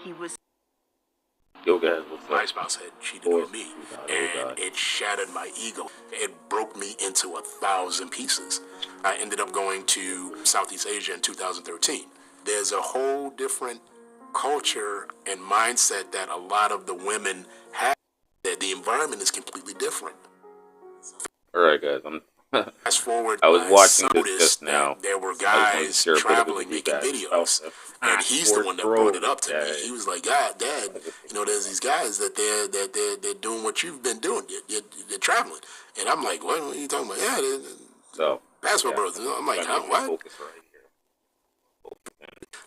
He was. Yo, guys, what's up? My spouse had cheated on me, and it shattered my ego. It broke me into 1,000 pieces. I ended up going to Southeast Asia in 2013. There's a whole different culture and mindset that a lot of the women have. That the environment is completely different. All right, guys, Fast forward, I was watching this just that now. there were guys traveling, making videos, and he's the one that brought it up to me. He was like, "God, Dad, there's these guys that they're doing what you've been doing. They're traveling." And I'm like, "What are you talking about?" Yeah, so passport bros. I'm like, "Huh? What?"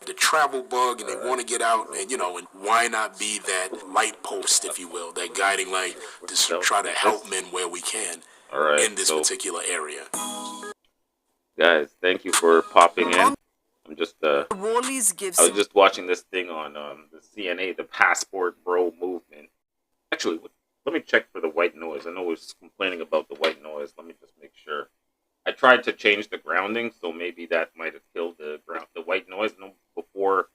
The travel bug, and they want to get out, and and why not be that light post, if you will, that guiding light to try to help men where we can in this particular area. Guys, thank you for popping in. I'm just I was just watching this thing on the CNA, the Passport Bro movement. Actually, let me check for the white noise. I know we're complaining about the white noise. Let me just make sure. I tried to change the grounding, so maybe that might have killed the white noise. No, before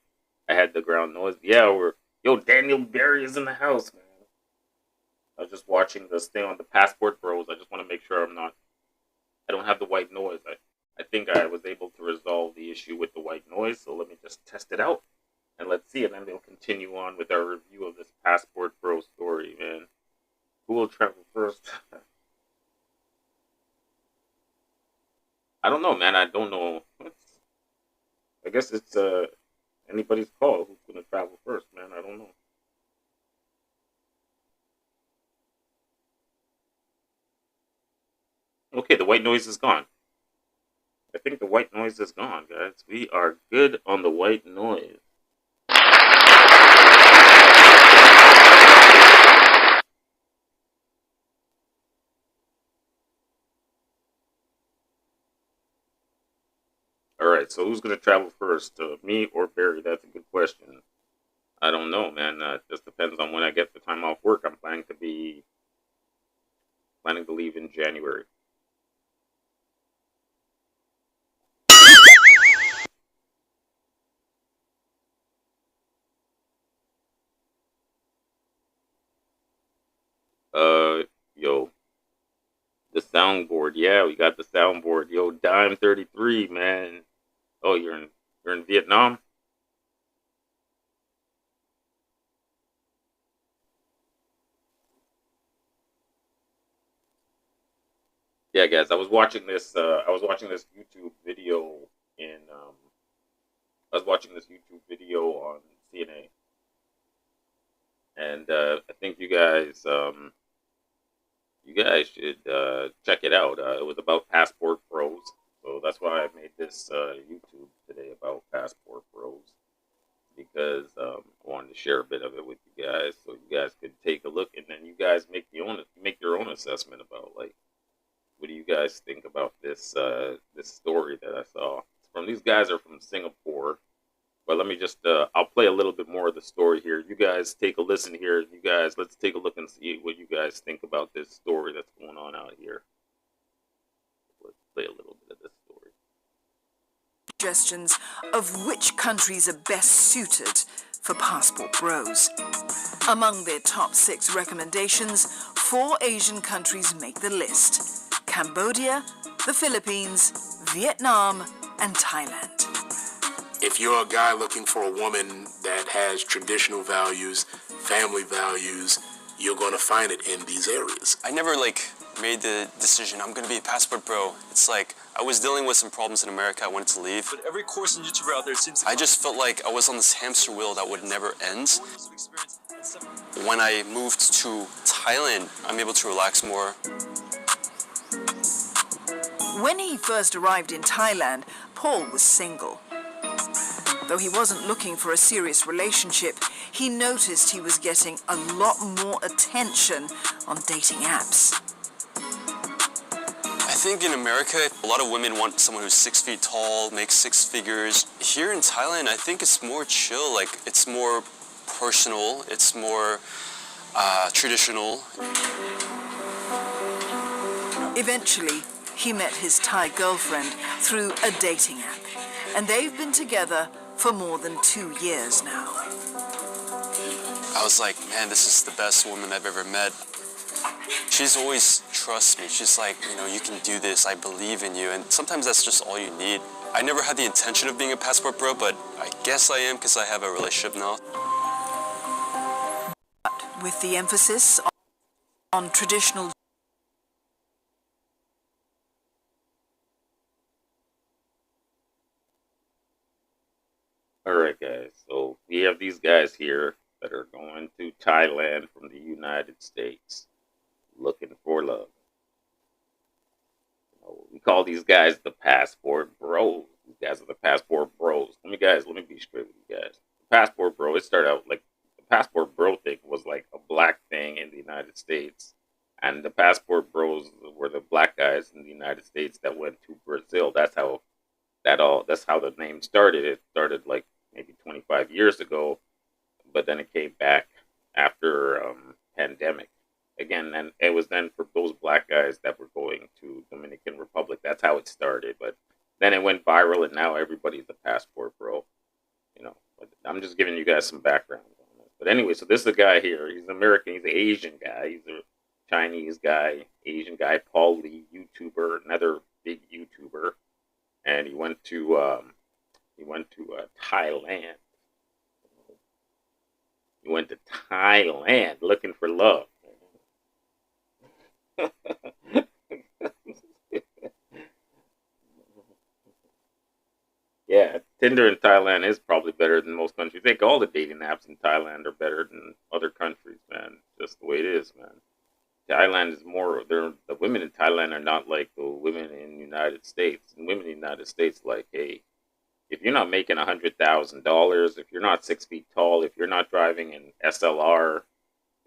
I had the ground noise. Yeah, yo, Daniel Barry is in the house, man. I was just watching this thing on the Passport Bros. I just want to make sure I don't have the white noise. I think I was able to resolve the issue with the white noise, so let me just test it out. And let's see, and then we'll continue on with our review of this Passport Bro story, man. Who will travel first? I don't know, man. I don't know. I guess it's anybody's call who's going to travel first, man. I don't know. Okay, the white noise is gone. I think the white noise is gone, guys. We are good on the white noise. Alright, so who's going to travel first? Me or Barry? That's a good question. I don't know, man. It just depends on when I get the time off work. I'm planning to leave in January. Yo, the soundboard. Yeah, we got the soundboard. Yo, Dime 33, man. Oh, you're in Vietnam? Yeah, guys, I was watching this YouTube video on CNA, and I think you guys should check it out. It was about Passport Bros, so that's why I made this YouTube today about Passport Bros, because I wanted to share a bit of it with you guys, so you guys could take a look, and then you guys make your own assessment about, like, what do you guys think about this this story that I saw. These guys are from Singapore. But let me just, I'll play a little bit more of the story here. You guys take a listen here. You guys, let's take a look and see what you guys think about this story that's going on out here. Let's play a little bit of this story. Suggestions of which countries are best suited for Passport Bros. Among their top 6 recommendations, 4 Asian countries make the list: Cambodia, the Philippines, Vietnam, and Thailand. If you're a guy looking for a woman that has traditional values, family values, you're going to find it in these areas. I never made the decision I'm going to be a Passport Bro. It's like I was dealing with some problems in America. I wanted to leave. But every course and YouTuber out there seems I just felt like I was on this hamster wheel that would never end. When I moved to Thailand, I'm able to relax more. When he first arrived in Thailand, Paul was single. Though he wasn't looking for a serious relationship, he noticed he was getting a lot more attention on dating apps. I think in America, a lot of women want someone who's 6 feet tall, makes 6 figures. Here in Thailand, I think it's more chill, it's more personal, it's more traditional. Eventually, he met his Thai girlfriend through a dating app, and they've been together for more than 2 years now. I was like, man, this is the best woman I've ever met. She's always trusts me. She's like, you know, you can do this. I believe in you. And sometimes that's just all you need. I never had the intention of being a passport bro, but I guess I am because I have a relationship now. With the emphasis on traditional. All right, guys. So we have these guys here that are going to Thailand from the United States looking for love. You know, we call these guys the passport bros. These guys are the passport bros. Let me be straight with you guys. The passport bro, it started out like the passport bro thing was like a black thing in the United States. And the passport bros were the black guys in the United States that went to Brazil. That's how the name started. It started like maybe 25 years ago, but then it came back after pandemic again. And it was then for those black guys that were going to Dominican Republic. That's how it started. But then it went viral, and now everybody's a passport bro. You know, but I'm just giving you guys some background on this. But anyway, so this is a guy here. He's American. He's an Asian guy. He's a Chinese guy, Asian guy, Paul Lee, YouTuber, another big YouTuber, and he went to Thailand. He went to Thailand looking for love. Yeah, Tinder in Thailand is probably better than most countries. I think all the dating apps in Thailand are better than other countries, man. Just the way it is, man. Thailand is more. The women in Thailand are not like the women in the United States. And women in the United States, like, hey, if you're not making $100,000, if you're not 6 feet tall, if you're not driving an SLR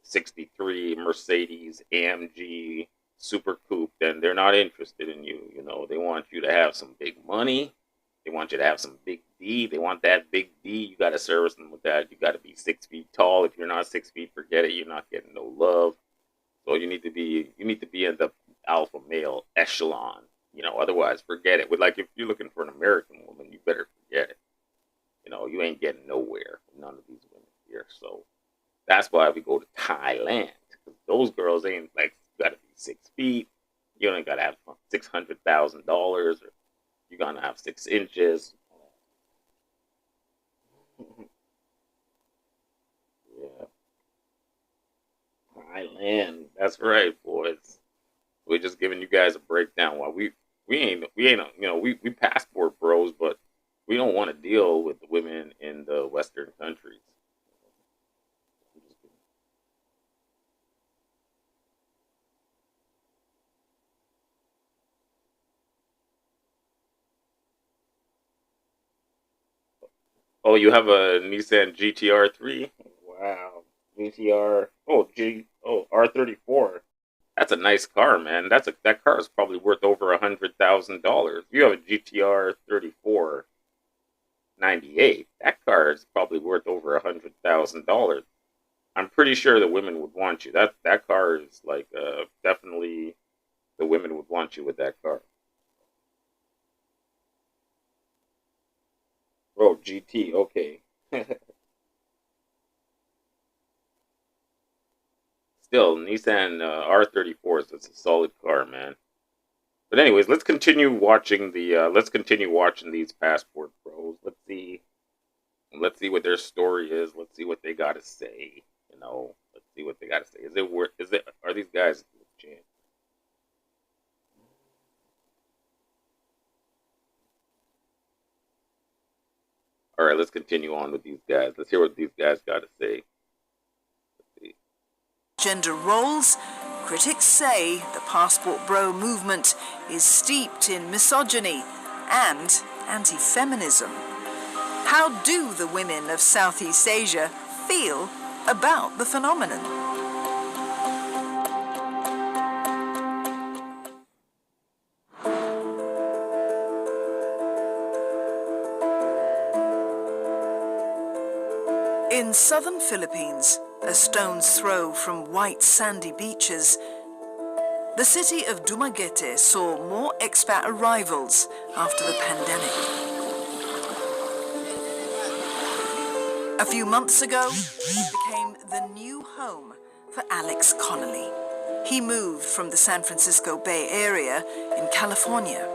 63 Mercedes AMG Super Coupe, then they're not interested in you. You know, they want you to have some big money. They want you to have some big D. They want that big D. You got to service them with that. You got to be 6 feet tall. If you're not 6 feet, forget it. You're not getting no love. So you need to be in the alpha male echelon. You know, otherwise forget it. With like if you're looking for an American woman, you better forget it. You know, you ain't getting nowhere with none of these women here. So that's why we go to Thailand. Because those girls ain't like gotta be 6 feet. You ain't gotta have $600,000 or you're gonna have 6 inches. Yeah. Thailand. That's right, boys. We're just giving you guys a breakdown. While we ain't you know we passport bros, but we don't want to deal with the women in the Western countries. Oh, you have a Nissan GTR 3? Wow. GTR. Oh, R34. That's a nice car, man. That car is probably worth over $100,000. You have a GTR 34 98. That car is probably worth over $100,000. I'm pretty sure the women would want you. That car is like definitely the women would want you with that car. Oh, GT. Okay. Still, Nissan R34 is a solid car, man. But anyways, let's continue watching these passport bros. Let's see what their story is. Let's see what they got to say. You know, let's see what they got to say. Are these guys legit? All right, let's continue on with these guys. Let's hear what these guys got to say. Gender roles, critics say the passport bro movement is steeped in misogyny and anti-feminism. How do the women of Southeast Asia feel about the phenomenon? In southern Philippines, a stone's throw from white sandy beaches, the city of Dumaguete saw more expat arrivals after the pandemic. A few months ago, it became the new home for Alex Connolly. He moved from the San Francisco Bay Area in California.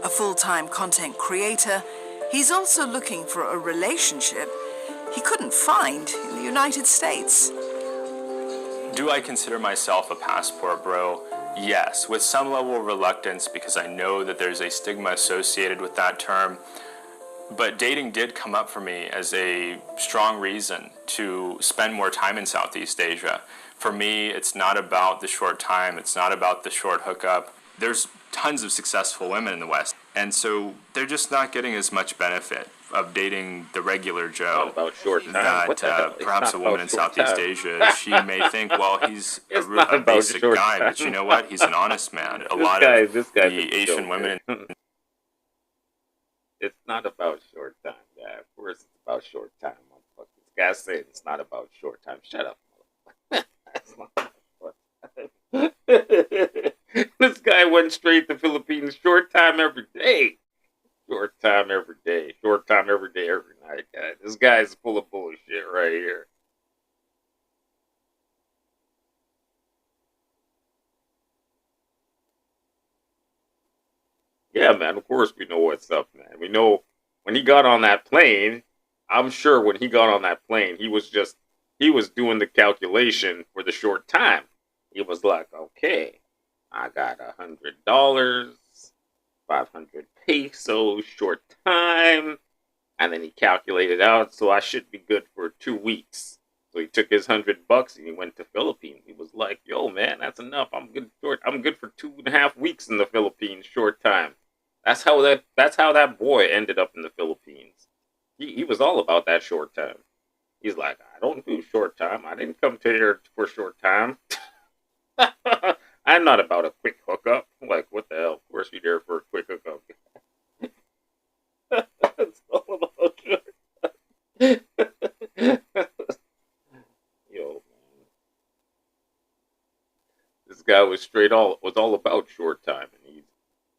A full-time content creator, he's also looking for a relationship he couldn't find in the United States. Do I consider myself a passport bro? Yes, with some level of reluctance because I know that there's a stigma associated with that term. But dating did come up for me as a strong reason to spend more time in Southeast Asia. For me, it's not about the short time, it's not about the short hookup. There's tons of successful women in the West, and so they're just not getting as much benefit of dating the regular Joe. About short time. That perhaps a woman in Southeast Asia, she may think, well, he's a basic guy, but you know what? He's an honest man. A lot of the Asian women. It's not about short time, yeah. Of course, it's about short time, motherfucker. This guy saying it's not about short time. Shut up, motherfucker. That's not about short time. This guy went straight to Philippines. Short time every day. Short time every day. Short time every day, every night, guys. This guy's full of bullshit right here. Yeah, man, of course we know what's up, man. We know when he got on that plane, I'm sure when he got on that plane, he was doing the calculation for the short time. He was like, okay, I got $100, 500 pesos, short time. And then he calculated out, so I should be good for 2 weeks. So he took his $100 and he went to Philippines. He was like, yo, man, that's enough. I'm good for 2.5 weeks in the Philippines, short time. That's how that boy ended up in the Philippines. He was all about that short time. He's like, I don't do short time. I didn't come to here for short time. I'm not about a quick hookup. I'm like, what the hell? Of course you're there for a quick hookup. It's all about short time. Yo, man. This guy was all about short time, and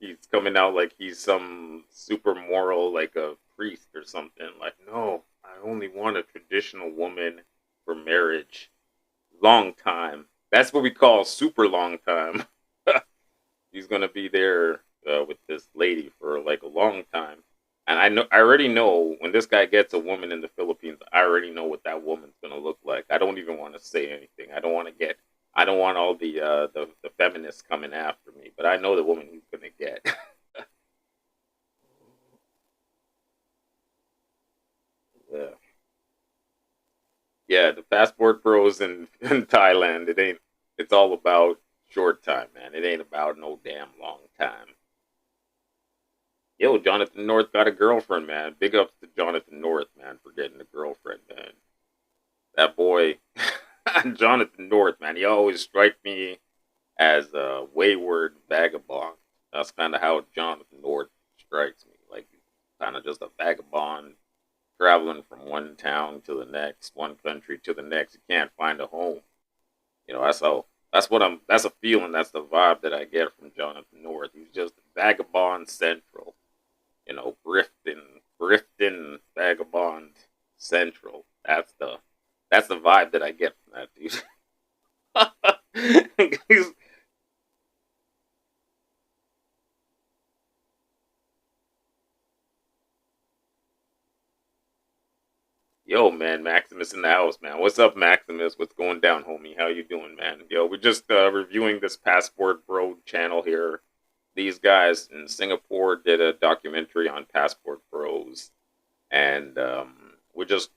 he's coming out like he's some super moral, like a priest or something. Like, no, I only want a traditional woman for marriage. Long time. That's what we call super long time. He's gonna be there with this lady for like a long time. And I already know when this guy gets a woman in the Philippines, I already know what that woman's gonna look like. I don't even want to say anything. I don't want all the feminists coming after me, but I know the woman he's gonna get. Yeah. Yeah, the passport bros in Thailand, it's all about short time, man. It ain't about no damn long time. Yo, Jonathan North got a girlfriend, man. Big ups to Jonathan North, man, for getting a girlfriend, man. That boy, Jonathan North, man, he always strikes me as a wayward vagabond. That's kind of how Jonathan North strikes me. Like, kind of just a vagabond traveling from one town to the next, one country to the next. You can't find a home. You know, that's a feeling, that's the vibe that I get from Jonathan North. He's just vagabond central. You know, grifting vagabond central. That's the vibe that I get from that dude. Yo, man, Maximus in the house, man. What's up, Maximus? What's going down, homie? How you doing, man? Yo, we're just reviewing this Passport Bro channel here. These guys in Singapore did a documentary on Passport Bros, and we're just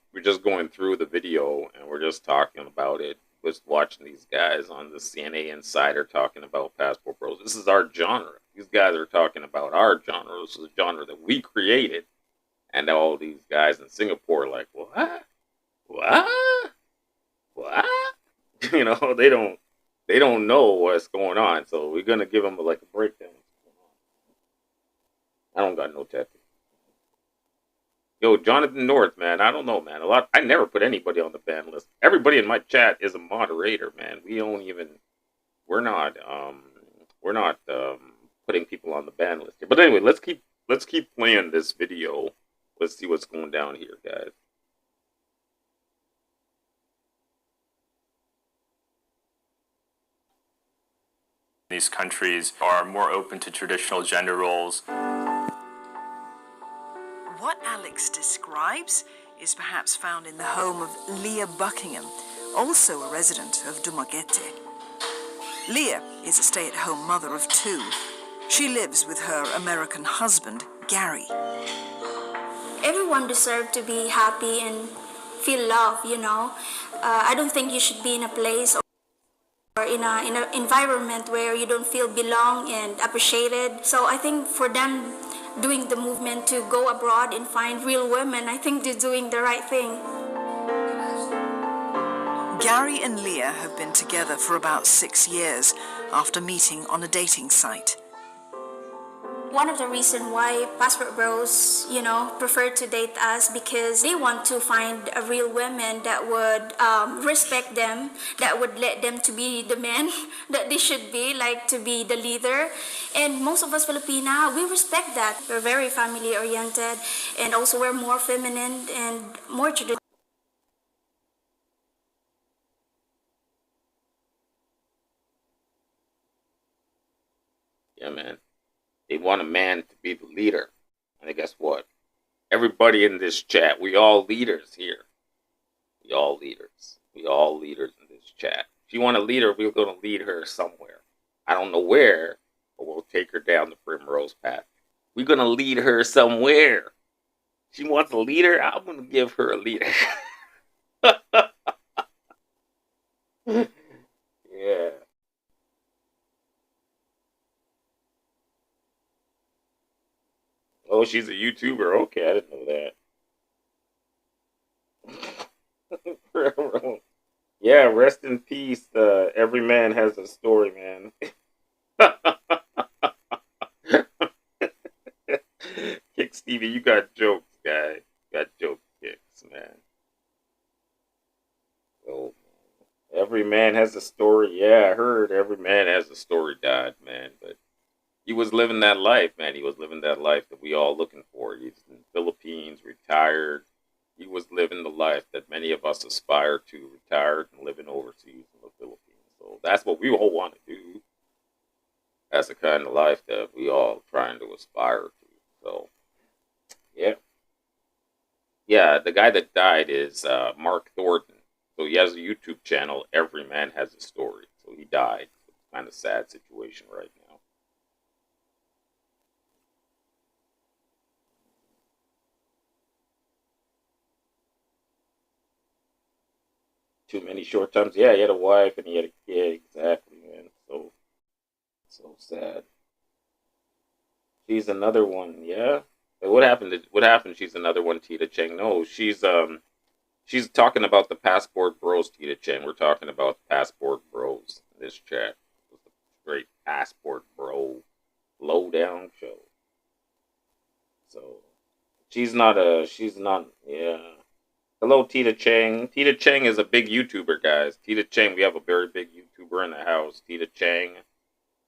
going through the video and we're just talking about it. Just watching these guys on the CNA Insider talking about Passport Bros. This is our genre. These guys are talking about our genre. This is a genre that we created. And all these guys in Singapore are like, what? What? What? You know, they don't know what's going on. So we're gonna give them like a breakdown. I don't got no tattoo. Yo, Jonathan North, man. I don't know, man. I never put anybody on the ban list. Everybody in my chat is a moderator, man. We're not putting people on the ban list here. But anyway, let's keep playing this video. Let's see what's going down here, guys. These countries are more open to traditional gender roles. What Alex describes is perhaps found in the home of Leah Buckingham, also a resident of Dumaguete. Leah is a stay-at-home mother of 2. She lives with her American husband, Gary. Everyone deserves to be happy and feel love, you know. I don't think you should be in a place or in an environment where you don't feel belong and appreciated. So I think for them doing the movement to go abroad and find real women, I think they're doing the right thing. Gary and Leah have been together for about 6 years after meeting on a dating site. One of the reasons why passport bros, you know, prefer to date us because they want to find a real woman that would respect them, that would let them to be the man that they should be, like to be the leader. And most of us Filipina, we respect that. We're very family oriented, and also we're more feminine and more traditional. Yeah, man. They want a man to be the leader. And guess what? Everybody in this chat, we all leaders here. We all leaders. We all leaders in this chat. If you want a leader, we're going to lead her somewhere. I don't know where, but we'll take her down the primrose path. We're going to lead her somewhere. She wants a leader, I'm going to give her a leader. Yeah. Oh, she's a YouTuber. Okay, I didn't know that. Yeah, rest in peace. Every man has a story, man. Kick Stevie, you got jokes, guy. You got joke kicks, man. Oh, every man has a story. Yeah, I heard every man has a story died, man. But he was living that life, man. He was living that life that we all looking for. He's in the Philippines, retired. He was living the life that many of us aspire to, retired and living overseas in the Philippines. So that's what we all want to do. That's the kind of life that we all trying to aspire to. So, yeah. Yeah, the guy that died is Mark Thornton. So he has a YouTube channel, Every Man Has a Story. So he died. It's kind of sad situation right now. Too many short times. Yeah, he had a wife and he had a kid. Exactly, man. So sad. She's another one. Yeah. What happened? What happened? She's another one. Tita Cheng. No, she's talking about the Passport Bros. Tita Cheng. We're talking about Passport Bros. In this chat. It's a straight Passport Bro lowdown show. So she's not. Yeah. Hello, Tita Cheng. Tita Cheng is a big YouTuber, guys. Tita Cheng, we have a very big YouTuber in the house. Tita Cheng.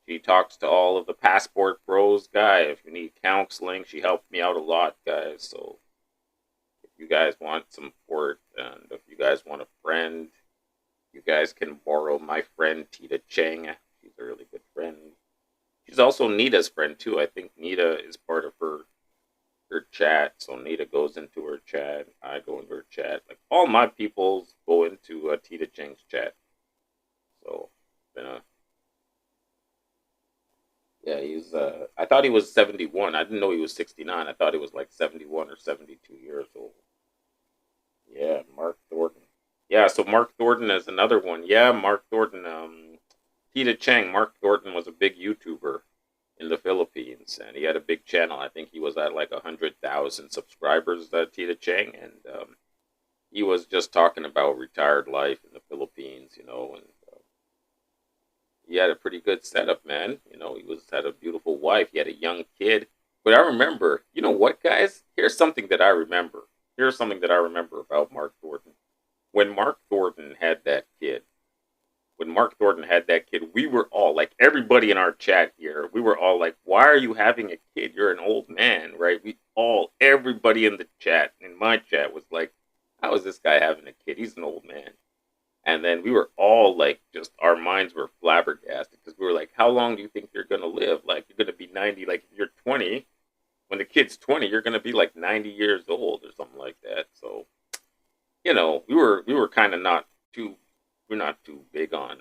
She talks to all of the Passport Bros, guy. If you need counseling, she helped me out a lot, guys. So if you guys want some support and if you guys want a friend, you guys can borrow my friend, Tita Cheng. She's a really good friend. She's also Nita's friend, too. I think Nita is part of her chat, so Nita goes into her chat, I go into her chat, like all my peoples go into Tita Cheng's chat. So yeah, he's I thought he was 71. I didn't know he was 69. I thought he was like 71 or 72 years old. Yeah, Mark Thornton. Yeah, so Mark Thornton is another one. Yeah, Mark Thornton, Tita Cheng. Mark Thornton was a big YouTuber in the Philippines, and he had a big channel. I think he was at like 100,000 subscribers, Tita Cheng, and he was just talking about retired life in the Philippines, you know, and he had a pretty good setup, man. You know, he had a beautiful wife, he had a young kid. But I remember, you know what, guys? Here's something that I remember. Here's something that I remember about Mark Thornton. When Mark Thornton had that kid, we were all like, everybody in our chat here, we were all like, why are you having a kid? You're an old man, right? Everybody in the chat, in my chat, was like, how is this guy having a kid? He's an old man. And then we were all like, just our minds were flabbergasted because we were like, how long do you think you're going to live? Like, you're going to be 90, like if you're 20, when the kid's 20, you're going to be like 90 years old or something like that. So, you know, we were kind of not too, we're not too big on,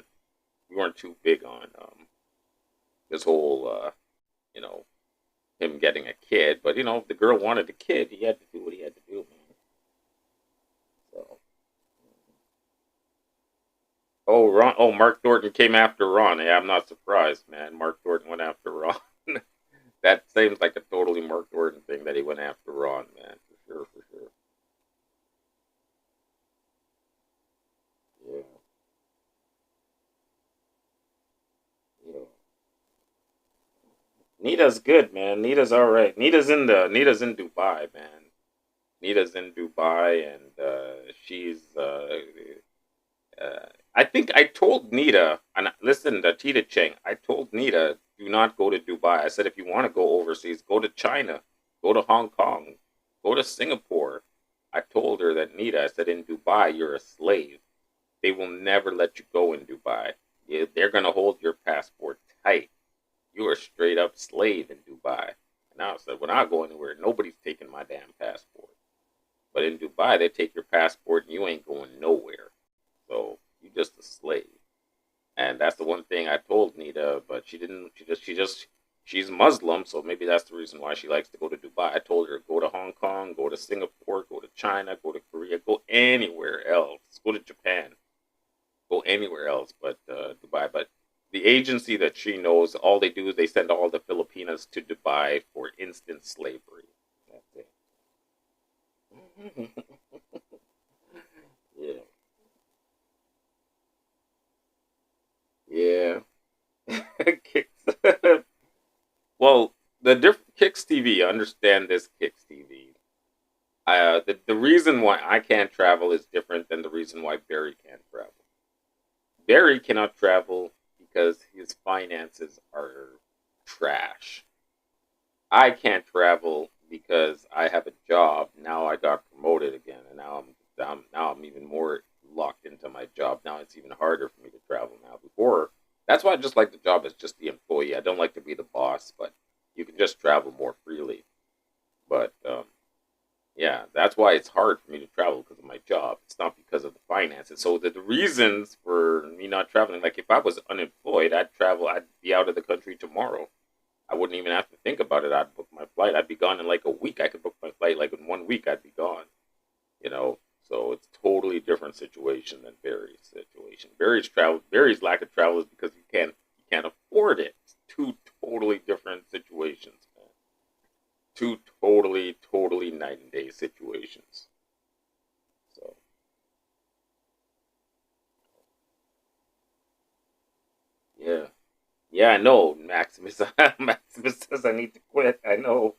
we weren't too big on this whole, you know, him getting a kid. But, you know, if the girl wanted a kid, he had to do what he had to do, man. So. Oh, Ron. Oh, Mark Thornton came after Ron. Yeah, I'm not surprised, man. Mark Thornton went after Ron. That seems like a totally Mark Thornton thing that he went after Ron, man. For sure, for sure. Yeah, yeah. Nita's good, man. Nita's all right. Nita's in Dubai, man. Nita's in Dubai, and she's. I think I told Nita, and listen to Tita Cheng. I told Nita, do not go to Dubai. I said, if you want to go overseas, go to China, go to Hong Kong, go to Singapore. I told her that Nita, I said, in Dubai, you're a slave. They will never let you go in Dubai. They're going to hold your passport tight. You are a straight up slave in Dubai. And I said, when I go anywhere, nobody's taking my damn passport. But in Dubai, they take your passport and you ain't going nowhere. So you're just a slave. And that's the one thing I told Nita, but she didn't. She's Muslim, so maybe that's the reason why she likes to go to Dubai. I told her, go to Hong Kong, go to Singapore, go to China, go to Korea, go anywhere else. Go to Japan, go anywhere else but Dubai. But the agency that she knows, all they do is they send all the Filipinas to Dubai for instant slavery. That's it. Yeah. Yeah. Kicks. Well, the different Kicks TV, understand this Kicks TV. The reason why I can't travel is different than the reason why Barry can't travel. Barry cannot travel because his finances are trash. I can't travel because I have a job. Now I got promoted again, and now I'm even more locked into my job. Now it's even harder for me to travel now. Before, that's why I just like the job as just the employee. I don't like to be the boss, but you can just travel more freely. But yeah, that's why it's hard for me to travel because of my job. It's not because of the finances. So the reasons for me not traveling, like if I was unemployed, I'd travel. I'd be out of the country tomorrow. I wouldn't even have to think about it. I'd book my flight. I'd be gone in like a week. I could book my flight like in 1 week. I'd be gone. You know, so it's totally different situation than Barry's situation. Barry's lack of travel is because you can't afford it. It's two totally different situations, man. Two totally night and day situations. So yeah. Yeah, I know, Maximus. Maximus says I need to quit. I know.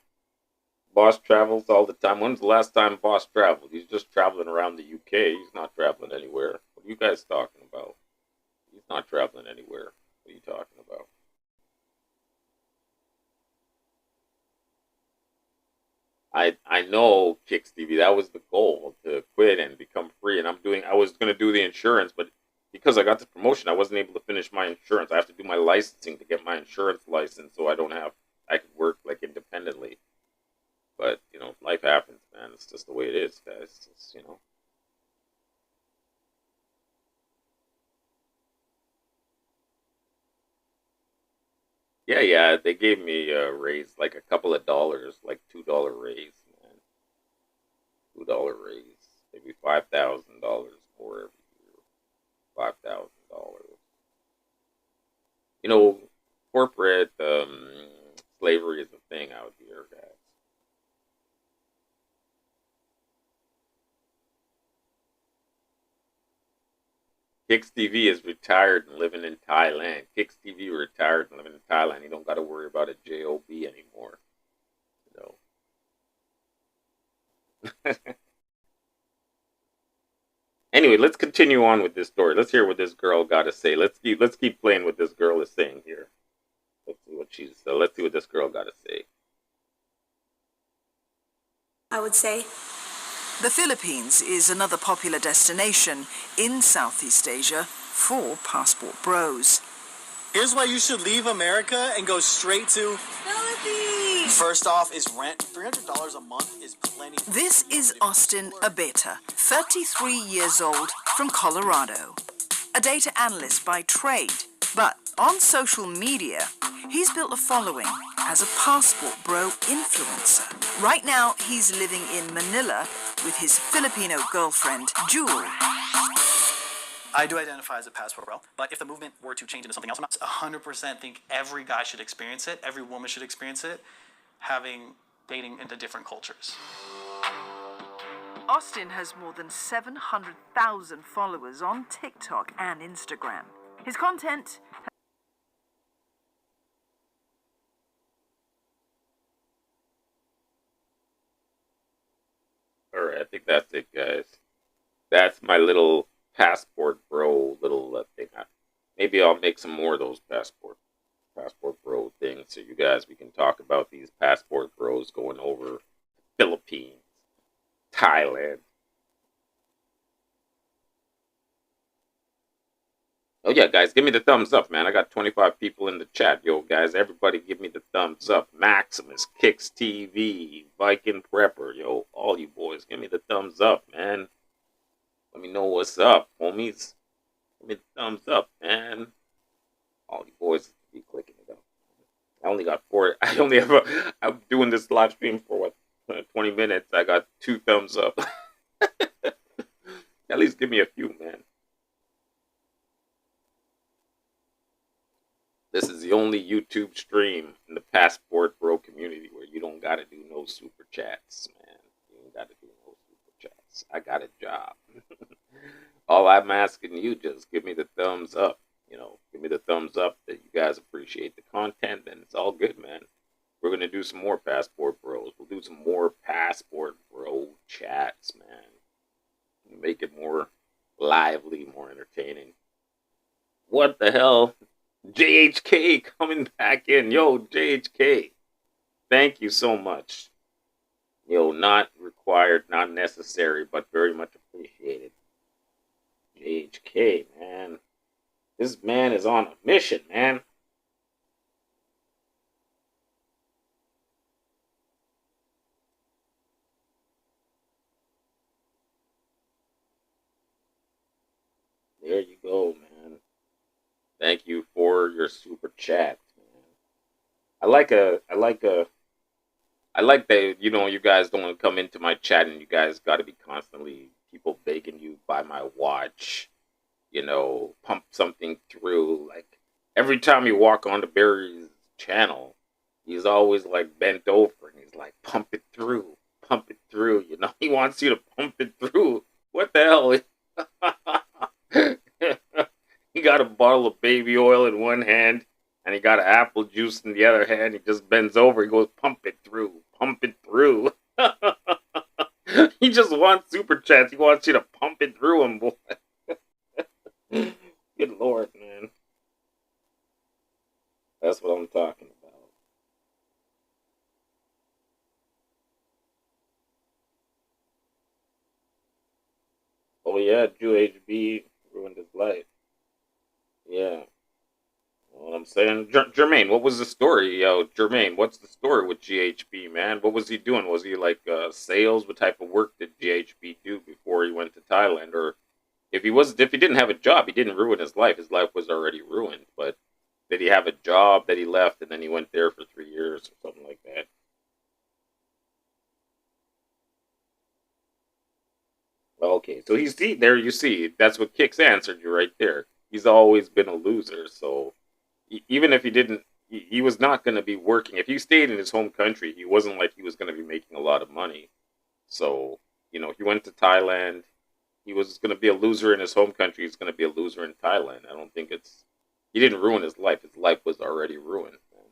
Boss travels all the time. When's the last time Boss traveled? He's just traveling around the UK. He's not traveling anywhere. What are you guys talking about? He's not traveling anywhere. What are you talking about? I know Kicks TV. That was the goal, to quit and become free. And I was gonna do the insurance, but because I got the promotion, I wasn't able to finish my insurance. I have to do my licensing to get my insurance license, so I could work like independently. But you know, life happens, man. It's just the way it is, guys. It's just, you know. Yeah, yeah. They gave me a raise, like a couple of dollars, like $2 raise, man. $2 raise, maybe $5,000 more every year. $5,000. You know, corporate slavery is a thing out here, guys. Kicks TV is retired and living in Thailand. Kicks TV retired and living in Thailand. You don't got to worry about a job anymore. You know. Anyway, let's continue on with this story. Let's hear what this girl got to say. Let's keep playing what this girl is saying here. Let's see what this girl got to say. I would say. The Philippines is another popular destination in Southeast Asia for passport bros. Here's why you should leave America and go straight to Philippines. First off is rent. $300 a month is plenty. This is Austin Abeta, 33 years old, from Colorado. A data analyst by trade, but on social media, he's built a following as a passport bro influencer. Right now, he's living in Manila with his Filipino girlfriend, Jewel. I do identify as a passport bro, but if the movement were to change into something else, I'm not 100% think every guy should experience it, every woman should experience it, dating into different cultures. Austin has more than 700,000 followers on TikTok and Instagram. His content... Alright, I think that's it, guys. That's my little passport bro little thing. Maybe I'll make some more of those passport bro things so you guys, we can talk about these passport bros going over Philippines, Thailand. Oh yeah, guys, give me the thumbs up, man. I got 25 people in the chat. Yo, guys, everybody give me the thumbs up. Maximus, Kicks TV, Viking Prepper, yo, all you boys, give me the thumbs up, man. Let me know what's up, homies. Give me the thumbs up, man. All you boys be clicking it up. I only got 4. I'm doing this live stream for what, 20 minutes. I got 2 thumbs up. At least give me a few, man. This is the only YouTube stream in the Passport Bro community where you don't gotta do no super chats, man. You don't gotta do no super chats. I got a job. All I'm asking you, just give me the thumbs up. You know, give me the thumbs up that you guys appreciate the content, and it's all good, man. We're gonna do some more Passport Bros. We'll do some more Passport Bro chats, man. Make it more lively, more entertaining. What the hell? JHK coming back in. Yo, JHK. Thank you so much. Yo, not required, not necessary, but very much appreciated. JHK, man. This man is on a mission, man. There you go, man. Thank you for your super chat, man. I like that, you know, you guys don't want to come into my chat and you guys got to be constantly people begging you buy my watch, you know, pump something through. Like every time you walk onto Barry's channel, he's always like bent over and he's like, pump it through, you know, he wants you to pump it through. What the hell? He got a bottle of baby oil in one hand, and he got an apple juice in the other hand. He just bends over. He goes, pump it through. Pump it through. He just wants super chats. He wants you to pump it through him, boy. Good Lord, man. That's what I'm talking about. Oh, yeah, Jew HB ruined his life. Yeah. What I'm saying, Jermaine, what was the story? Yo, Jermaine, what's the story with GHB, man? What was he doing? Was he like sales? What type of work did GHB do before he went to Thailand? Or if he didn't have a job, he didn't ruin his life. His life was already ruined. But did he have a job that he left and then he went there for 3 years or something like that? Okay, so there you see, that's what Kicks answered you right there. He's always been a loser, so even if he was not going to be working. If he stayed in his home country, he wasn't like he was going to be making a lot of money. So, you know, he went to Thailand. He was going to be a loser in his home country. He's going to be a loser in Thailand. I don't think he didn't ruin his life. His life was already ruined, man.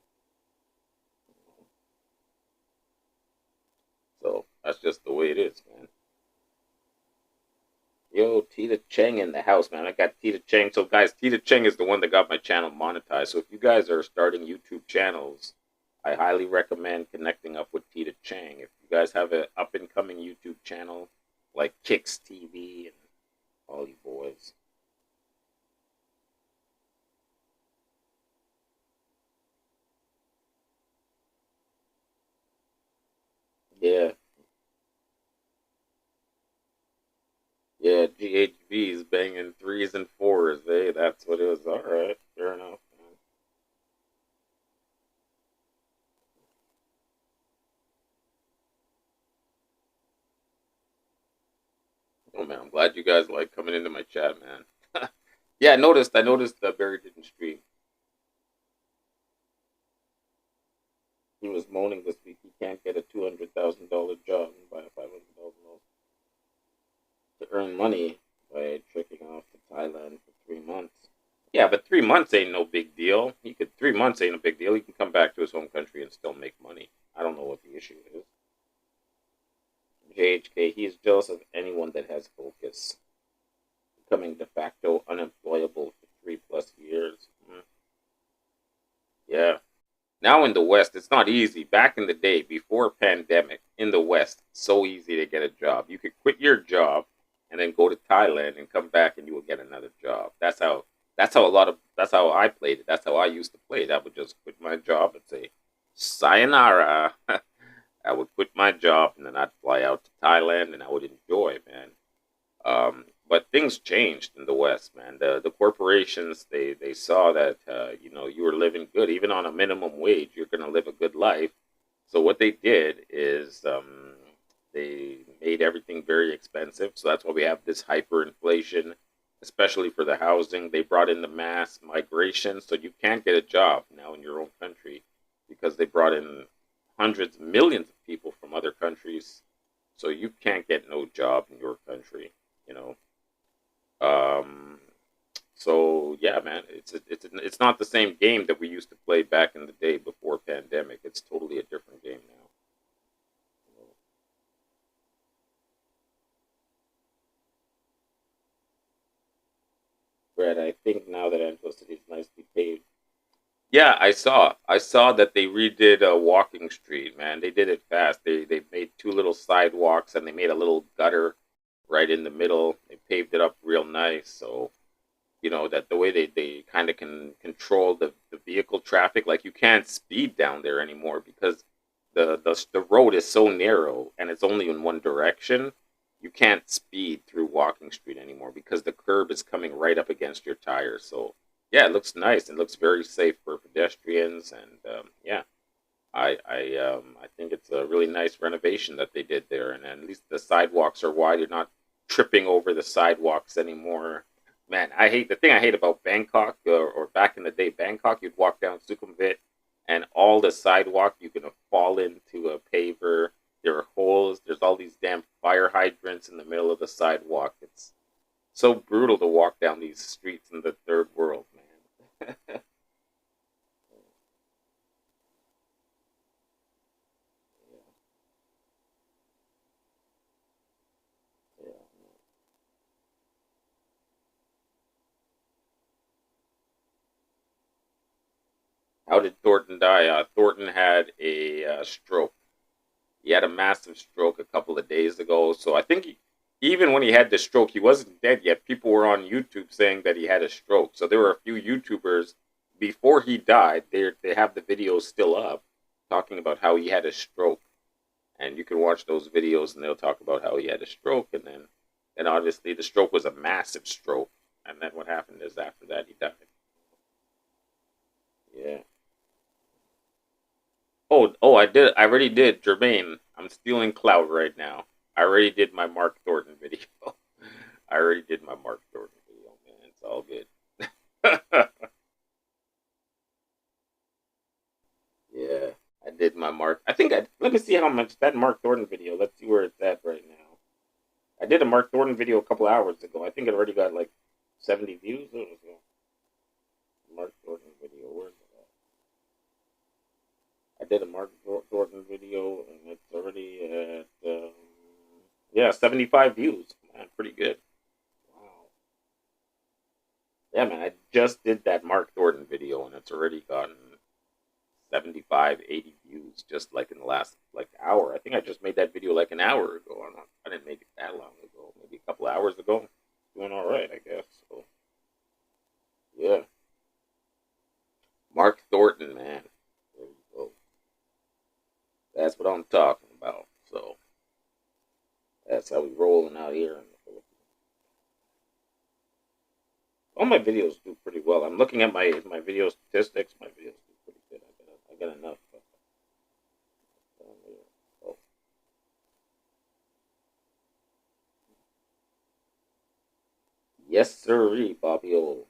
So, that's just the way it is, man. Yo, Tita Cheng in the house, man. I got Tita Cheng. So, guys, Tita Cheng is the one that got my channel monetized. So, if you guys are starting YouTube channels, I highly recommend connecting up with Tita Cheng. If you guys have an up-and-coming YouTube channel, like Kicks TV and all you boys. Yeah, yeah. GHB is banging threes and fours. Hey, that's what it was. All right, fair enough. Man. Oh man, I'm glad you guys like coming into my chat, man. Yeah, I noticed that Barry didn't stream. He was moaning this week he can't get a $200,000 job and buy a $500,000 to earn money by tricking off to Thailand for 3 months. Yeah, but 3 months ain't no big deal. 3 months ain't a big deal. He can come back to his home country and still make money. I don't know what the issue is. JHK, he is jealous of anyone that has focus. Becoming de facto unemployable for 3+ years. Yeah. Now in the West, it's not easy. Back in the day, before pandemic, in the West, so easy to get a job. You could quit your job and then go to Thailand and come back and you will get another job. That's how I played it. That's how I used to play it. I would just quit my job and say, sayonara. I would quit my job and then I'd fly out to Thailand and I would enjoy, man. But things changed in the West, man. The corporations they saw that you were living good, even on a minimum wage. You're gonna live a good life. So what they did is they made everything very expensive. So that's why we have this hyperinflation, especially for the housing. They brought in the mass migration, so you can't get a job now in your own country because they brought in hundreds, millions of people from other countries. So you can't get no job in your country, you know. Um, so yeah, man, it's not the same game that we used to play back in the day before pandemic. It's totally a different game now. Brad, I think now that Angelo City is nicely paved. Yeah, I saw that they redid Walking Street, man. They did it fast. They made two little sidewalks and they made a little gutter right in the middle. They paved it up real nice. So that the way they kind of can control the vehicle traffic, like you can't speed down there anymore because the road is so narrow and it's only in one direction. You can't speed through Walking Street anymore because the curb is coming right up against your tires. So yeah, it looks nice. It looks very safe for pedestrians, and yeah, I think it's a really nice renovation that they did there, and at least the sidewalks are wide. You're not tripping over the sidewalks anymore. Man, I hate about Bangkok, or back in the day, Bangkok. You'd walk down Sukhumvit, and all the sidewalk you're gonna fall into a paver. There are holes. There's all these damn fire hydrants in the middle of the sidewalk. It's so brutal to walk down these streets in the third world, man. Yeah. How did Thornton die? Thornton had a stroke. He had a massive stroke a couple of days ago. So I think even when he had the stroke, he wasn't dead yet. People were on YouTube saying that he had a stroke. So there were a few YouTubers before he died. They have the videos still up talking about how he had a stroke. And you can watch those videos and they'll talk about how he had a stroke. And obviously the stroke was a massive stroke. And then what happened is after that he died. Yeah. Oh, I did. I already did, Jermaine. I'm stealing clout right now. I already did my Mark Thornton video. I already did my Mark Thornton video, man. It's all good. Yeah, I did my Mark. I think I. Let me see how much that Mark Thornton video. Let's see where it's at right now. I did a Mark Thornton video a couple hours ago. I think it already got like 70 views. What was it? Mark Thornton video. Where's it at? I did a Mark Thornton video, and it's already at yeah, 75 views. Man, pretty good. Wow. Yeah, man, I just did that Mark Thornton video, and it's already gotten 75, 80 views just like in the last like hour. I think I just made that video like an hour ago. I didn't make it that long ago. couple of hours ago. Doing all right, I guess. So, yeah. Mark Thornton, man. There you go. That's what I'm talking about. So, that's how we rolling out here in the Philippines. All my videos do pretty well. I'm looking at my video statistics. My videos do pretty good. I got enough. Oh. Yes, sirree, Bobby O.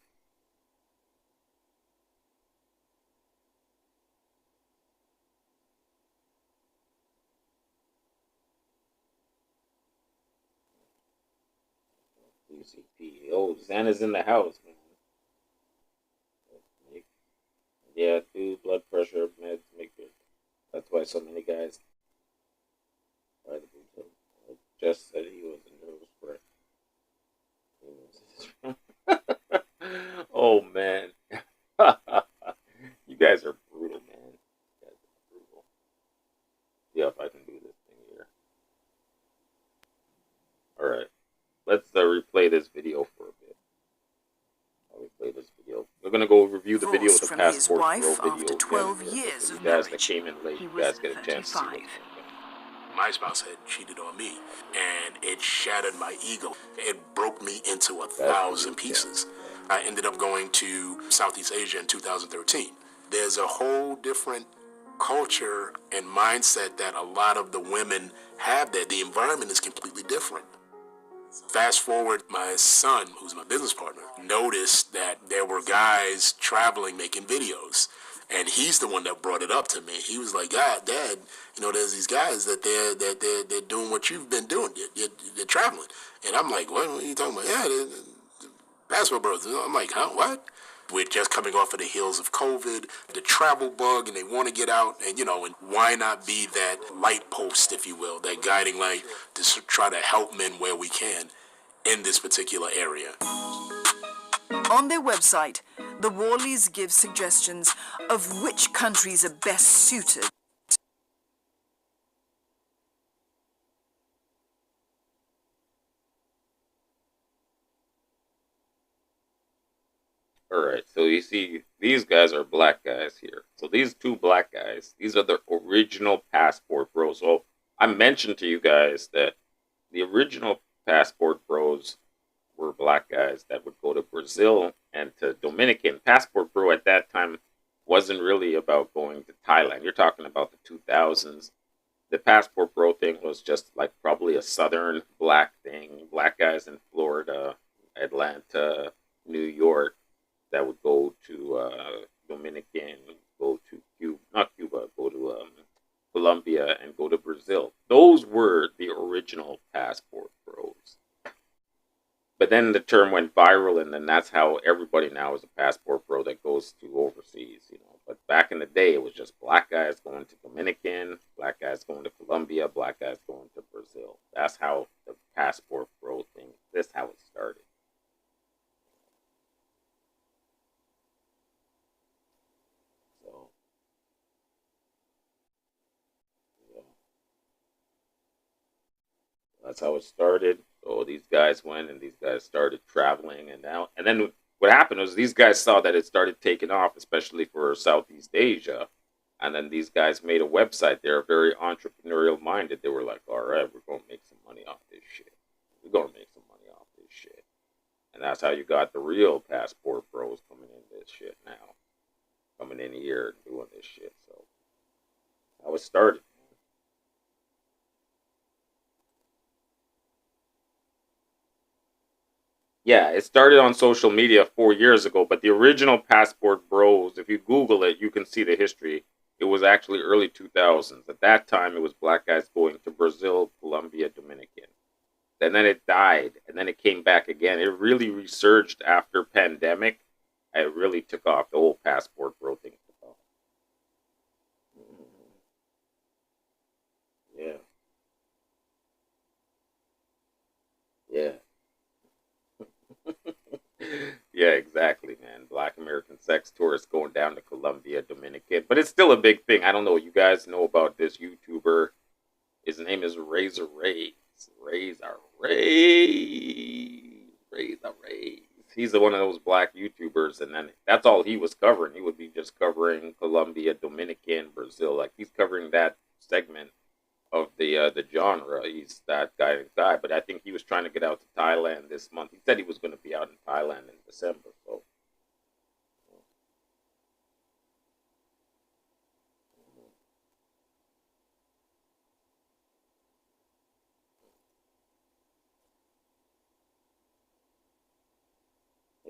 UCP. Oh, Xana's in the house, man. Yeah, dude, blood pressure meds make it. That's why so many guys try to do so. Just said he was a nervous wreck. Oh, man. You guys are brutal, man. You guys are brutal. See if I can do this thing here. Alright. Let's replay this video for a bit. I'll replay this video. We're going to go review the video of the Passport Bro video. After 12 years you of guys that marriage, came in late, he you was guys get a chance to see 35. it. My spouse had cheated on me, and it shattered my ego. It broke me into 1,000 pieces. I ended up going to Southeast Asia in 2013. There's a whole different culture and mindset that a lot of the women have there. The environment is completely different. Fast forward, my son, who's my business partner, noticed that there were guys traveling making videos. And he's the one that brought it up to me. He was like, "God, Dad, there's these guys that they're doing what you've been doing. They're traveling." And I'm like, "What are you talking about?" "Yeah, they're Passport Bros." I'm like, "Huh? What?" We're just coming off of the heels of COVID, the travel bug, and they want to get out. And and why not be that light post, if you will, that guiding light to try to help men where we can in this particular area. On their website, the Warleys give suggestions of which countries are best suited. Alright, so you see, these guys are black guys here. So these two black guys, these are the original Passport Bros. So I mentioned to you guys that the original Passport Bros were black guys that would go to Brazil and to Dominican. Passport Bro at that time wasn't really about going to Thailand. You're talking about the 2000s. The Passport Bro thing was just like probably a southern black thing. Black guys in Florida, Atlanta, New York that would go to Dominican, go to Cuba, not Cuba, go to Colombia and go to Brazil. Those were the original Passport Bros. But then the term went viral, and then that's how everybody now is a Passport Bro that goes to overseas, But back in the day, it was just black guys going to Dominican, black guys going to Colombia, black guys going to Brazil. That's how the Passport Bro thing, that's how it started. So, yeah. That's how it started. So these guys went and these guys started traveling, and then what happened was these guys saw that it started taking off, especially for Southeast Asia. And then these guys made a website. They're very entrepreneurial minded. They were like, "All right, we're gonna make some money off this shit. We're gonna make some money off this shit." And that's how you got the real Passport Bros coming in this shit now, coming in here and doing this shit. So how it started. Yeah, it started on social media 4 years ago, but the original Passport Bros, if you Google it, you can see the history. It was actually early 2000s. At that time, it was black guys going to Brazil, Colombia, Dominican. And then it died, and then it came back again. It really resurged after pandemic. It really took off. The whole Passport Bro thing took off. Yeah. Yeah. Yeah, exactly, man. Black American sex tourists going down to Colombia, Dominican. But it's still a big thing. I don't know. You guys know about this YouTuber. His name is Razor Ray. Razor Ray. Razor Ray. He's one of those black YouTubers, and then that's all he was covering. He would be just covering Colombia, Dominican, Brazil. Like, he's covering that segment of the genre. He's that guy, but I think he was trying to get out to Thailand this month. He said he was going to be out in Thailand in December. So,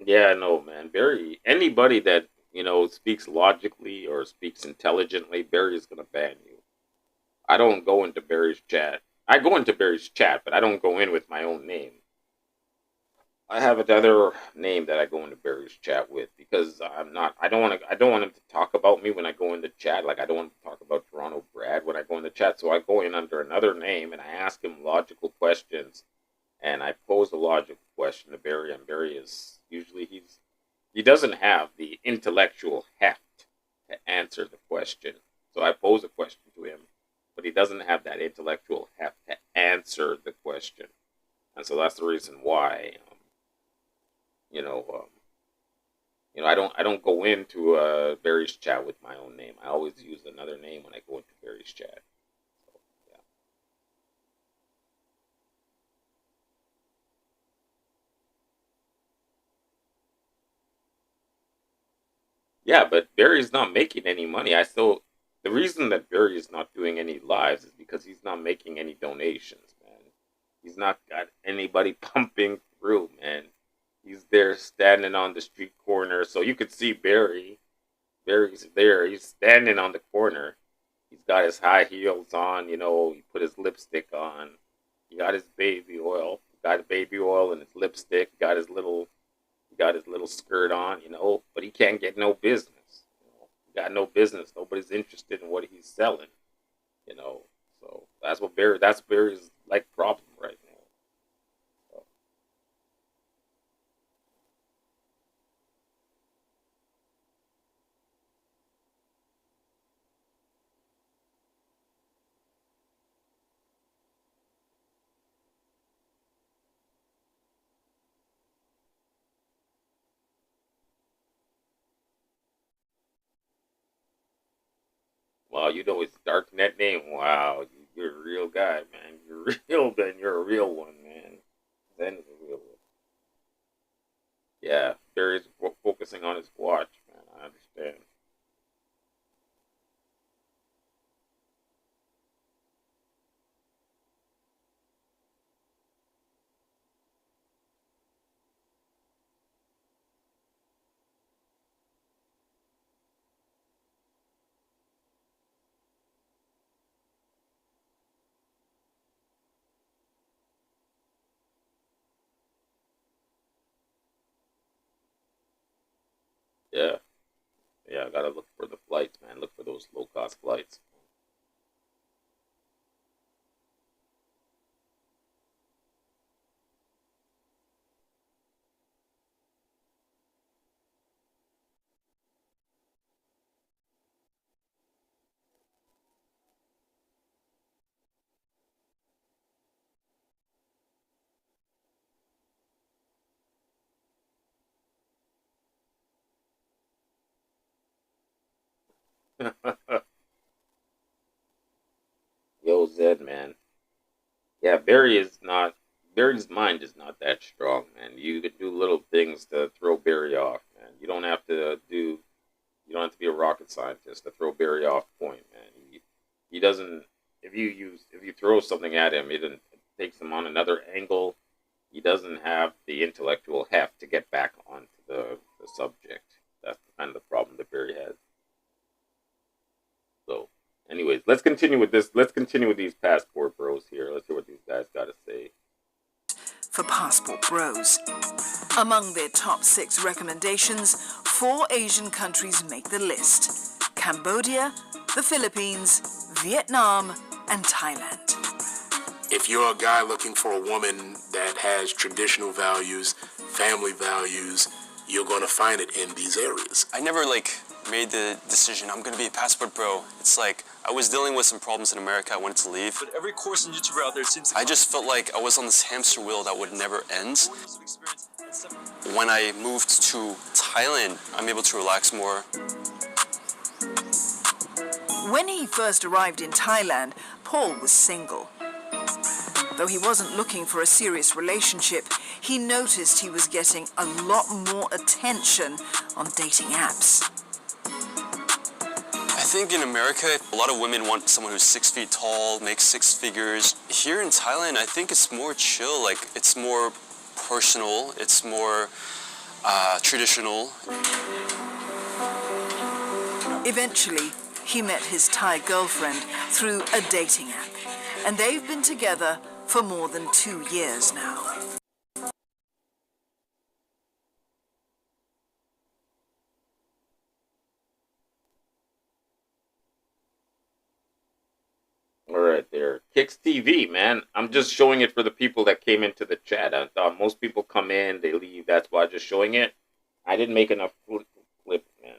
yeah, no, man. Barry, anybody that speaks logically or speaks intelligently, Barry is going to ban you. I don't go into Barry's chat. I go into Barry's chat, but I don't go in with my own name. I have another name that I go into Barry's chat with because I'm not. I don't want him to talk about me when I go in the chat. Like, I don't want to talk about Toronto Brad when I go in the chat. So I go in under another name and I ask him logical questions, and I pose a logical question to Barry. And Barry is usually he doesn't have the intellectual heft to answer the question. So I pose a question to him, but he doesn't have that intellectual heft to answer the question, and so that's the reason why. I don't go into Barry's chat with my own name. I always use another name when I go into Barry's chat. So, yeah. Yeah, but Barry's not making any money. The reason that Barry is not doing any lives is because he's not making any donations, man. He's not got anybody pumping through, man. He's there standing on the street corner. So you could see Barry. Barry's there. He's standing on the corner. He's got his high heels on, he put his lipstick on. He got his baby oil. He got baby oil and his lipstick. He got his little skirt on, but he can't get no business. He got no business. Nobody's interested in what he's selling, So that's Barry's like problem right now. Wow, it's dark in that name. Wow, you're a real guy, man. You're real, man. You're a real one, man. Zen is a real one. Yeah, Barry's focusing on his watch, man. I understand. Yeah, yeah. I gotta look for the flights, man. Look for those low cost flights. Yo, Zed, man. Yeah, Barry's mind is not that strong, man. You could do little things to throw Barry off, man. You don't have to be a rocket scientist to throw Barry off point, man. He doesn't. If you throw something at him, it takes him on another angle. He doesn't have the intellectual heft to get back onto the subject. That's kind of the problem that Barry has. So, anyways, let's continue with this. Let's continue with these passport bros here. Let's hear what these guys got to say. For passport bros. Among their top 6 recommendations, 4 Asian countries make the list: Cambodia, the Philippines, Vietnam, and Thailand. If you're a guy looking for a woman that has traditional values, family values, you're going to find it in these areas. I never made the decision, I'm gonna be a passport bro. It's like, I was dealing with some problems in America, I wanted to leave. But every course and YouTuber out there seems I just felt like I was on this hamster wheel that would never end. When I moved to Thailand, I'm able to relax more. When he first arrived in Thailand, Paul was single. Though he wasn't looking for a serious relationship, he noticed he was getting a lot more attention on dating apps. I think in America, a lot of women want someone who's 6 feet tall, makes 6 figures. Here in Thailand, I think it's more chill, like it's more personal, it's more traditional. Eventually, he met his Thai girlfriend through a dating app, and they've been together for more than 2 years now. All right, there. Kicks TV, man. I'm just showing it for the people that came into the chat. I thought most people come in, they leave. That's why I'm just showing it. I didn't make enough clips, man.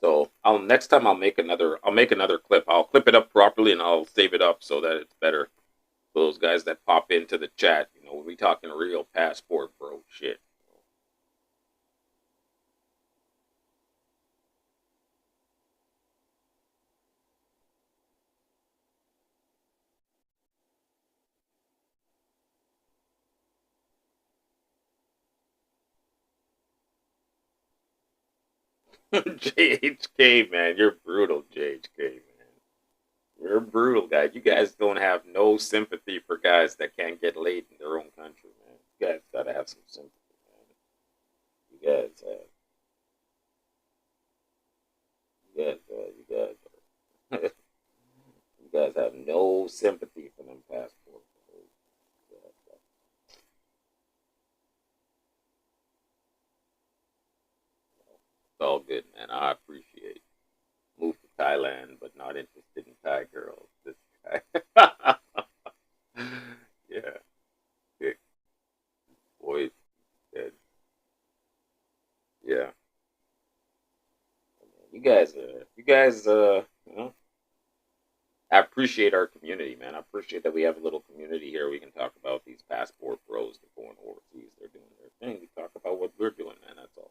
So next time I'll make another clip. I'll clip it up properly and I'll save it up so that it's better. Those guys that pop into the chat, you know, we talking real passport bro shit. JHK, man, you're brutal, JHK, man. You're a brutal guy. You guys don't have no sympathy for guys that can't get laid in their own country, man. You guys gotta have some sympathy, man. You guys have. You guys have no sympathy for them passports. It's all good, man. I appreciate. Moved to Thailand, but not interested in Thai girls. This guy. Yeah. Big boys. Dead. Yeah. You guys, you know, I appreciate our community, man. I appreciate that we have a little community here. We can talk about these passport bros that are going overseas. They're doing their thing. We talk about what we're doing, man. That's all.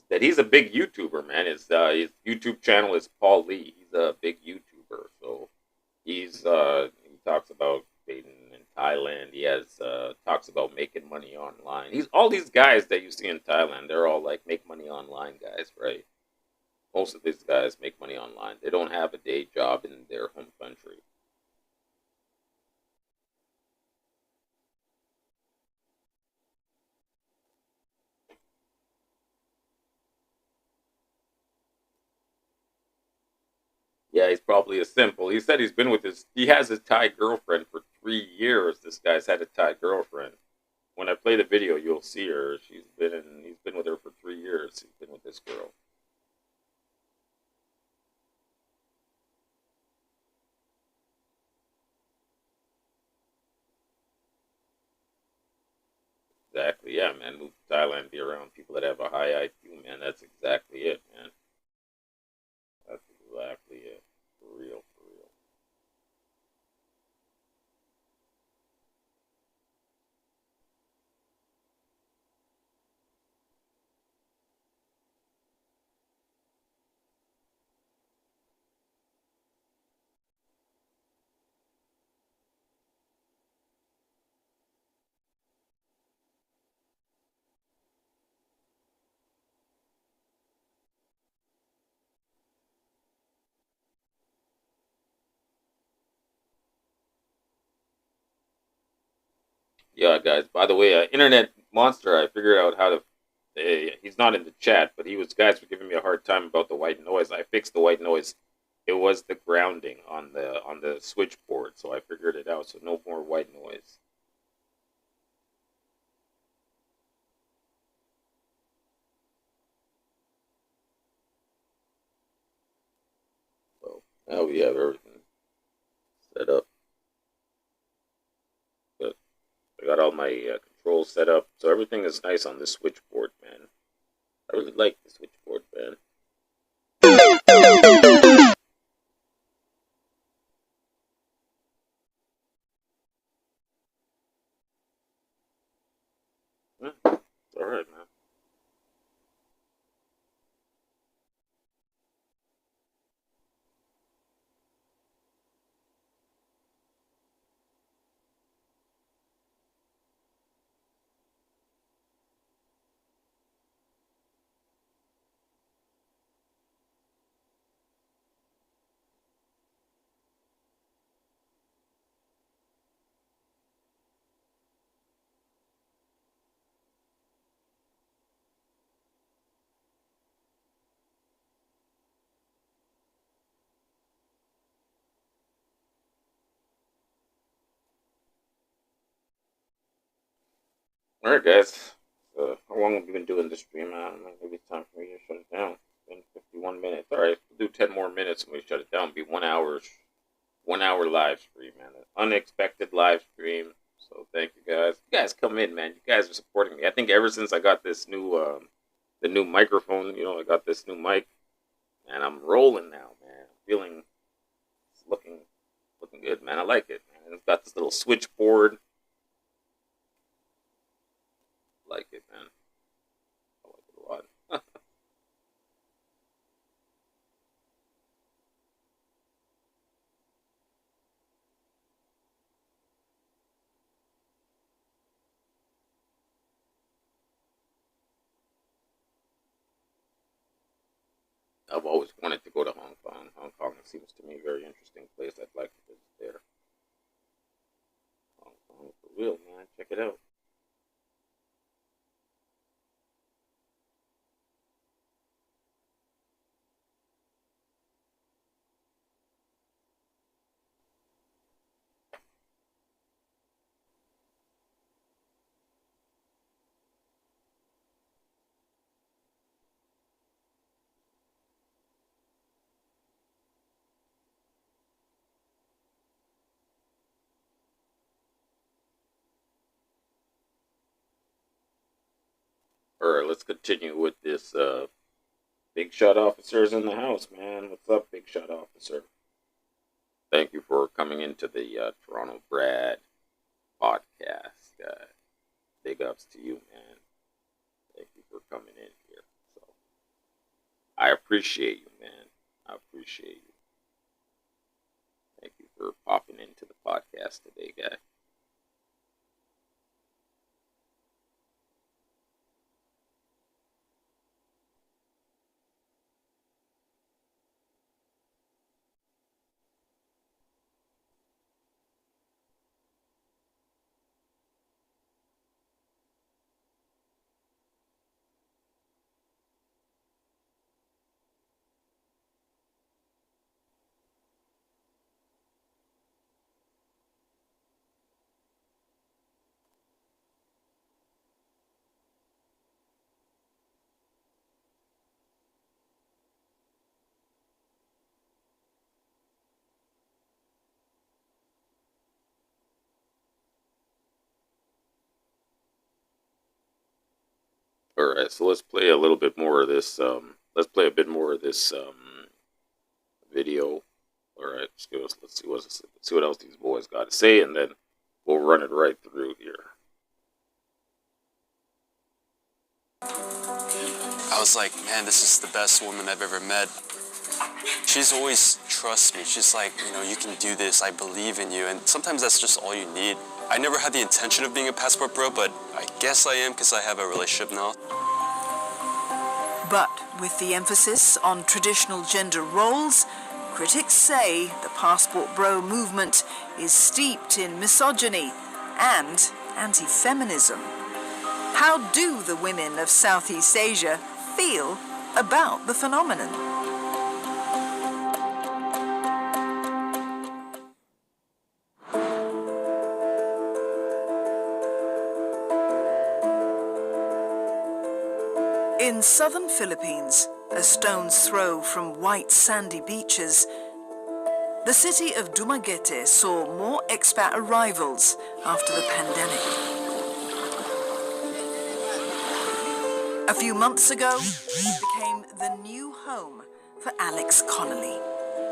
That he's a big YouTuber, man. His YouTube channel is Paul Lee. He's a big YouTuber, so he talks about dating in Thailand. He has talks about making money online. He's all these guys that you see in Thailand. They're all like make money online guys, right? Most of these guys make money online. They don't have a day job in their home country. Yeah, he's probably a simple. He said he has his Thai girlfriend for 3 years. This guy's had a Thai girlfriend. When I play the video, you'll see her. He's been with her for 3 years. He's been with this girl. Exactly. Yeah, man. Move to Thailand, be around people that have a high IQ, man. That's exactly it, man. That's exactly it. For real, for real. Yeah, guys. By the way, Internet Monster, I figured out how to He's not in the chat, but guys were giving me a hard time about the white noise. I fixed the white noise. It was the grounding on the switchboard, so I figured it out. So no more white noise. So now we have everything set up. Good. I got all my controls set up, so everything is nice on this switchboard, man. I really like the switchboard, man. It's alright, man. Alright, guys. How long have we been doing this stream? Maybe it's time for me to shut it down. It's been 51 minutes. Alright, we'll do 10 more minutes and we shut it down. It'll be 1 hour, 1 hour live stream, man. An unexpected live stream. So thank you guys. You guys come in, man. You guys are supporting me. I think ever since I got this new, the new microphone, I got this new mic, and I'm rolling now, man. I'm feeling, it's looking good, man. I like it, man. It's got this little switchboard. Like it, man. I like it a lot. I've always wanted to go to Hong Kong. Hong Kong seems to me a very interesting place. I'd like to visit there. Hong Kong for real, man. Check it out. Alright, let's continue with this Big Shot Officers in the house, man. What's up, Big Shot Officer? Thank you for coming into the Toronto Brad podcast. Big ups to you, man. Thank you for coming in here. So I appreciate you, man. I appreciate you. Thank you for popping into the podcast today, guy. All right, so let's play a little bit more of this. Let's play a bit more of this video. All right, let's see what else these boys got to say, and then we'll run it right through here. I was like, man, this is the best woman I've ever met. She's always trusts me. She's like, you can do this. I believe in you. And sometimes that's just all you need. I never had the intention of being a passport bro, but I guess I am because I have a relationship now. But with the emphasis on traditional gender roles, critics say the passport bro movement is steeped in misogyny and anti-feminism. How do the women of Southeast Asia feel about the phenomenon? In southern Philippines, a stone's throw from white sandy beaches, the city of Dumaguete saw more expat arrivals after the pandemic. A few months ago, it became the new home for Alex Connolly.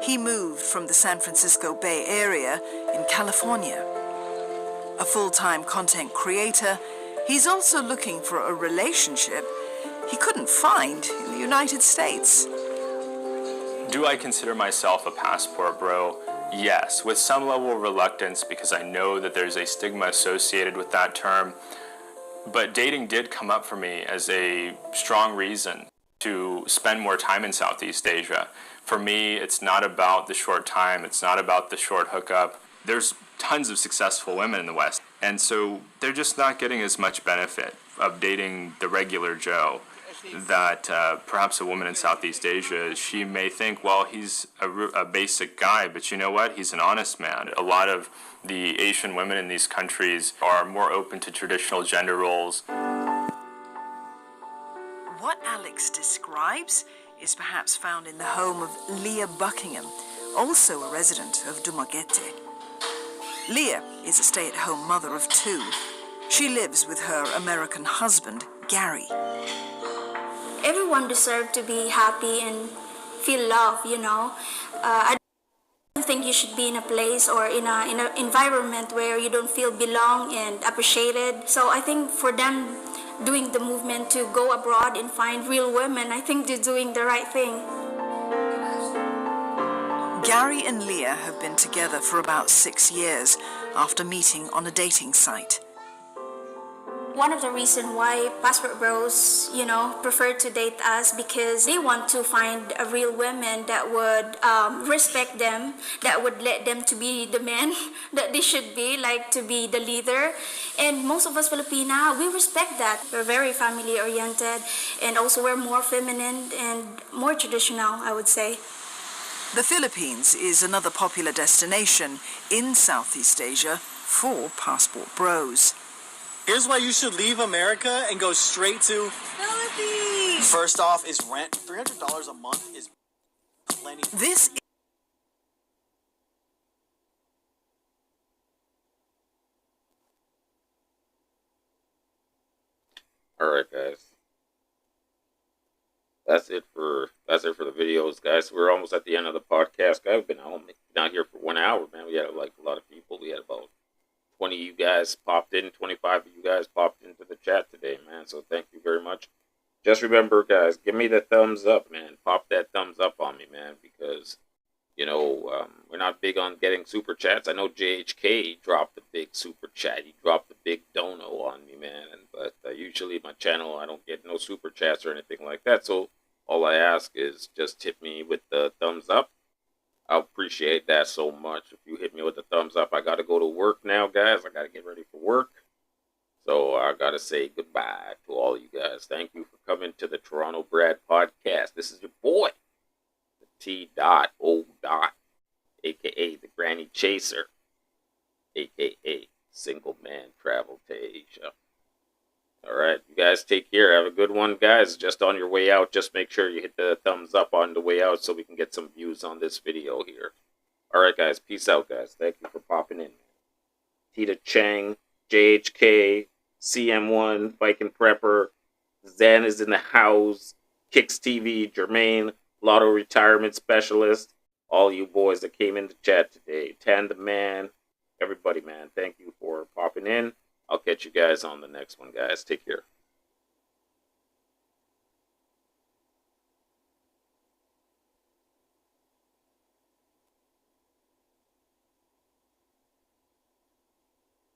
He moved from the San Francisco Bay Area in California. A full-time content creator, he's also looking for a relationship he couldn't find in the United States. Do I consider myself a passport bro? Yes, with some level of reluctance because I know that there's a stigma associated with that term. But dating did come up for me as a strong reason to spend more time in Southeast Asia. For me, it's not about the short time, it's not about the short hookup. There's tons of successful women in the West, and so they're just not getting as much benefit of dating the regular Joe that perhaps a woman in Southeast Asia, she may think, well, he's a basic guy, but you know what? He's an honest man. A lot of the Asian women in these countries are more open to traditional gender roles. What Alex describes is perhaps found in the home of Leah Buckingham, also a resident of Dumaguete. Leah is a stay-at-home mother of two. She lives with her American husband, Gary. Everyone deserves to be happy and feel love, you know. I don't think you should be in a place or in an environment where you don't feel belong and appreciated. So I think for them doing the movement to go abroad and find real women, I think they're doing the right thing. Gary and Leah have been together for about 6 years after meeting on a dating site. One of the reasons why passport bros, you know, prefer to date us because they want to find a real woman that would respect them, that would let them to be the man that they should be, like to be the leader. And most of us Filipina, we respect that. We're very family oriented, and also we're more feminine and more traditional, I would say. The Philippines is another popular destination in Southeast Asia for passport bros. Here's why you should leave America and go straight to Philippines. First off is rent. $300 a month is plenty. This All right, guys. That's it for the videos, guys. We're almost at the end of the podcast. I've been out here for 1 hour, man. We had like a lot of people. We had about 20 of you guys popped in, 25 of you guys popped into the chat today, man. So thank you very much. Just remember, guys, give me the thumbs up, man. Pop that thumbs up on me, man, because, you know, we're not big on getting super chats. I know JHK dropped the big super chat. He dropped the big dono on me, man. But usually my channel, I don't get no super chats or anything like that. So all I ask is just hit me with the thumbs up. I appreciate that so much. If you hit me with the thumbs up, I got to go to work now, guys. I got to get ready for work. So I got to say goodbye to all you guys. Thank you for coming to the Toronto Brad podcast. This is your boy, the T.O. a.k.a. the Granny Chaser, a.k.a. Single Man Travel to Asia. All right, you guys take care. Have a good one, guys. Just on your way out, just make sure you hit the thumbs up on the way out so we can get some views on this video here. All right, guys. Peace out, guys. Thank you for popping in. Tita Chang, JHK, CM1, Viking Prepper, Zen is in the house, Kicks TV, Jermaine, Lotto Retirement Specialist, all you boys that came in the chat today, Tan the Man, everybody, man. Thank you for popping in. I'll catch you guys on the next one, guys. Take care.